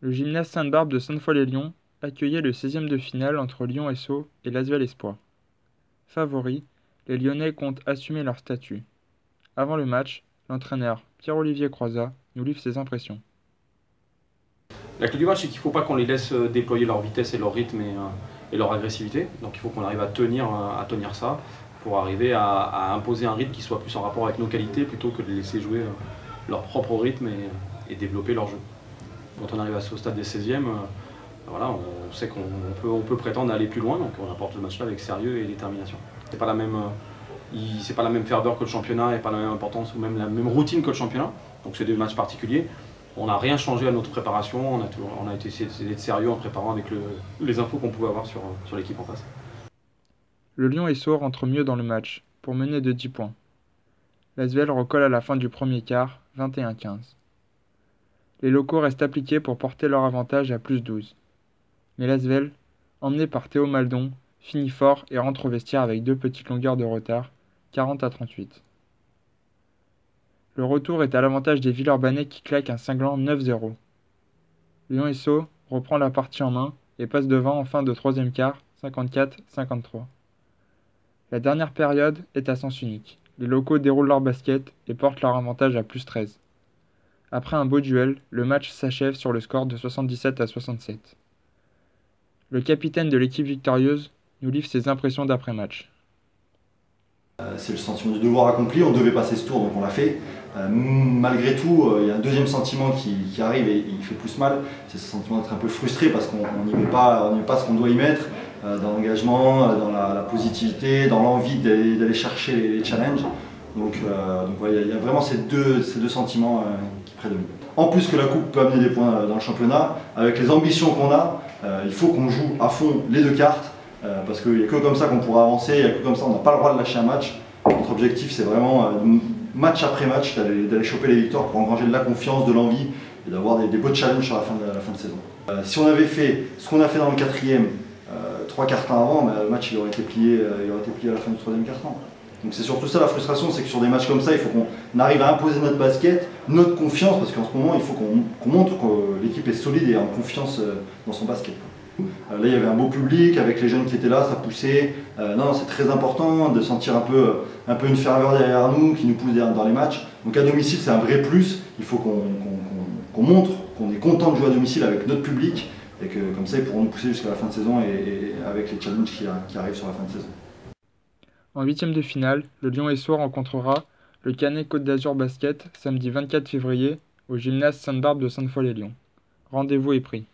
Le gymnase Sainte-Barbe de Sainte-Foy-les-Lyons accueillait le 16e de finale entre Lyon SO et l'Asvel Espoir. Favoris, les Lyonnais comptent assumer leur statut. Avant le match, l'entraîneur Pierre-Olivier Croizat nous livre ses impressions. La clé du match, c'est qu'il ne faut pas qu'on les laisse déployer leur vitesse et leur rythme et leur agressivité. Donc il faut qu'on arrive à tenir ça pour arriver à imposer un rythme qui soit plus en rapport avec nos qualités plutôt que de les laisser jouer leur propre rythme et développer leur jeu. Quand on arrive à ce stade des 16e, voilà, on sait qu'on peut prétendre aller plus loin, donc on apporte le match-là avec sérieux et détermination. C'est pas la même ferveur que le championnat et pas la même importance ou même la même routine que le championnat. Donc c'est des matchs particuliers. On n'a rien changé à notre préparation, on a essayé d'être sérieux en préparant avec les infos qu'on pouvait avoir sur l'équipe en face. Le Lyon SO rentre mieux dans le match, pour mener de 10 points. L'Asvel recolle à la fin du premier quart, 21-15. Les locaux restent appliqués pour porter leur avantage à plus 12. Mais l'Asvel, emmené par Théo Maldon, finit fort et rentre au vestiaire avec 2 petites longueurs de retard, 40-38. Le retour est à l'avantage des Villeurbanais qui claquent un cinglant 9-0. Lyon SO reprend la partie en main et passe devant en fin de troisième quart, 54-53. La dernière période est à sens unique. Les locaux déroulent leur basket et portent leur avantage à plus 13. Après un beau duel, le match s'achève sur le score de 77-67. Le capitaine de l'équipe victorieuse nous livre ses impressions d'après-match. C'est le sentiment du devoir accompli, on devait passer ce tour donc on l'a fait. Malgré tout, il y a un deuxième sentiment qui arrive et il fait plus mal, c'est ce sentiment d'être un peu frustré parce qu'on n'y met pas ce qu'on doit y mettre, dans l'engagement, dans la positivité, dans l'envie d'aller chercher les challenges. Donc voilà, il y a vraiment ces deux sentiments qui prédominent. En plus que la coupe peut amener des points dans le championnat, avec les ambitions qu'on a, il faut qu'on joue à fond les deux cartes. Parce qu'il n'y a que comme ça qu'on pourra avancer, il n'y a que comme ça on n'a pas le droit de lâcher un match. Notre objectif c'est vraiment match après match d'aller choper les victoires pour engranger de la confiance, de l'envie et d'avoir des beaux challenges sur la fin de saison. Si on avait fait ce qu'on a fait dans le quatrième, 3 quarts temps avant, le match il aurait été plié à la fin du troisième quart temps. Donc c'est surtout ça la frustration, c'est que sur des matchs comme ça, il faut qu'on arrive à imposer notre basket, notre confiance, parce qu'en ce moment il faut qu'on montre que l'équipe est solide et en confiance dans son basket. Là, il y avait un beau public avec les jeunes qui étaient là, ça poussait. Non, c'est très important de sentir un peu une ferveur derrière nous qui nous pousse dans les matchs. Donc à domicile, c'est un vrai plus. Il faut qu'on montre qu'on est content de jouer à domicile avec notre public et que comme ça, ils pourront nous pousser jusqu'à la fin de saison et avec les challenges qui arrivent sur la fin de saison. En huitième de finale, le Lyon SO rencontrera le Canet Côte d'Azur Basket samedi 24 février au gymnase Sainte-Barbe de Sainte-Foy-les-Lyons. Rendez-vous est pris.